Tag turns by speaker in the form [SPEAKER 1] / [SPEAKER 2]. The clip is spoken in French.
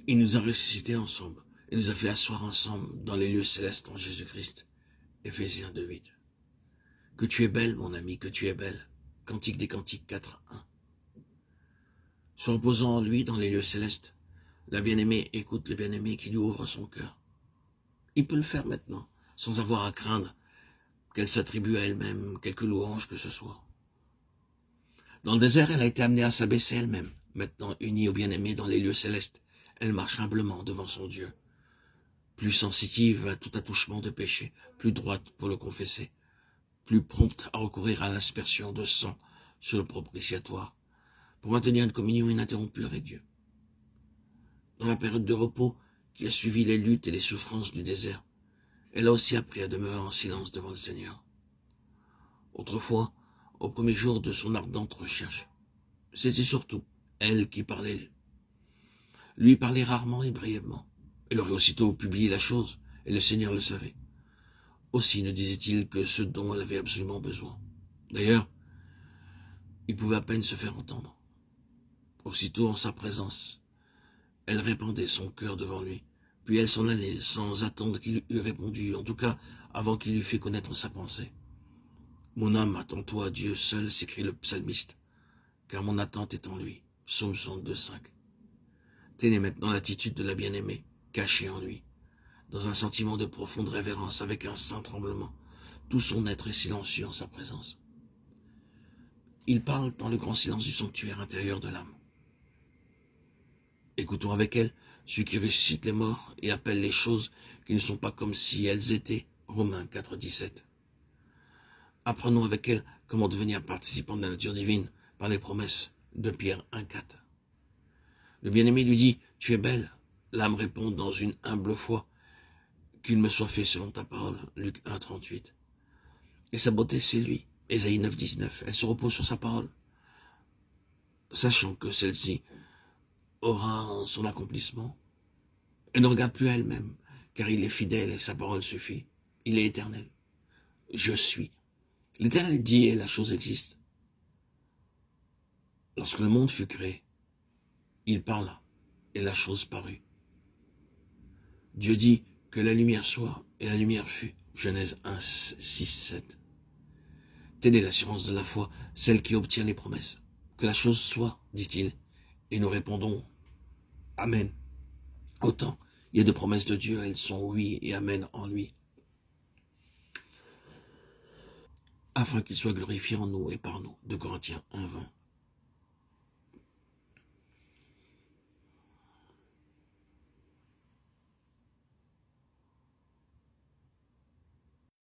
[SPEAKER 1] Il nous a ressuscités ensemble et nous a fait asseoir ensemble dans les lieux célestes en Jésus-Christ. Éphésiens 2:8. Que tu es belle, mon ami, que tu es belle. Cantique des Cantiques 4:1. Se reposant en lui dans les lieux célestes, la bien-aimée écoute le bien-aimé qui lui ouvre son cœur. Il peut le faire maintenant, sans avoir à craindre qu'elle s'attribue à elle-même quelque louange que ce soit. Dans le désert, elle a été amenée à s'abaisser elle-même. Maintenant, unie au bien-aimé dans les lieux célestes, elle marche humblement devant son Dieu. Plus sensitive à tout attouchement de péché, plus droite pour le confesser, plus prompte à recourir à l'aspersion de sang sur le propitiatoire, pour maintenir une communion ininterrompue avec Dieu. Dans la période de repos qui a suivi les luttes et les souffrances du désert, elle a aussi appris à demeurer en silence devant le Seigneur. Autrefois, au premier jour de son ardente recherche, c'était surtout elle qui parlait. Lui parlait rarement et brièvement. Elle aurait aussitôt publié la chose, et le Seigneur le savait. Aussi ne disait-il que ce dont elle avait absolument besoin. D'ailleurs, il pouvait à peine se faire entendre. Aussitôt en sa présence, elle répandait son cœur devant lui, puis elle s'en allait sans attendre qu'il eût répondu, en tout cas avant qu'il eût fait connaître sa pensée. « Mon âme attend-toi, Dieu seul, s'écrie le psalmiste, car mon attente est en lui. » Psaume 62:5. Telle est maintenant l'attitude de la bien-aimée, cachée en lui, dans un sentiment de profonde révérence, avec un saint tremblement. Tout son être est silencieux en sa présence. Il parle dans le grand silence du sanctuaire intérieur de l'âme. Écoutons avec elle celui qui ressuscite les morts et appelle les choses qui ne sont pas comme si elles étaient. Romains 4:17. Apprenons avec elle comment devenir participant de la nature divine par les promesses de Pierre 1:4. Le bien-aimé lui dit « Tu es belle ». L'âme répond dans une humble foi « Qu'il me soit fait selon ta parole ». Luc 1:38. Et sa beauté, c'est lui. Ésaïe 9:19. Elle se repose sur sa parole, sachant que celle-ci aura son accomplissement. Elle ne regarde plus à elle-même, car il est fidèle et sa parole suffit. Il est éternel. Je suis. L'Éternel dit et la chose existe. Lorsque le monde fut créé, il parla et la chose parut. Dieu dit que la lumière soit et la lumière fut. Genèse 1:6-7. Telle est l'assurance de la foi, celle qui obtient les promesses. Que la chose soit, dit-il, et nous répondons Amen. Autant il y a de promesses de Dieu, elles sont oui et Amen en lui, afin qu'il soit glorifié en nous et par nous. 2 Corinthiens 1:20.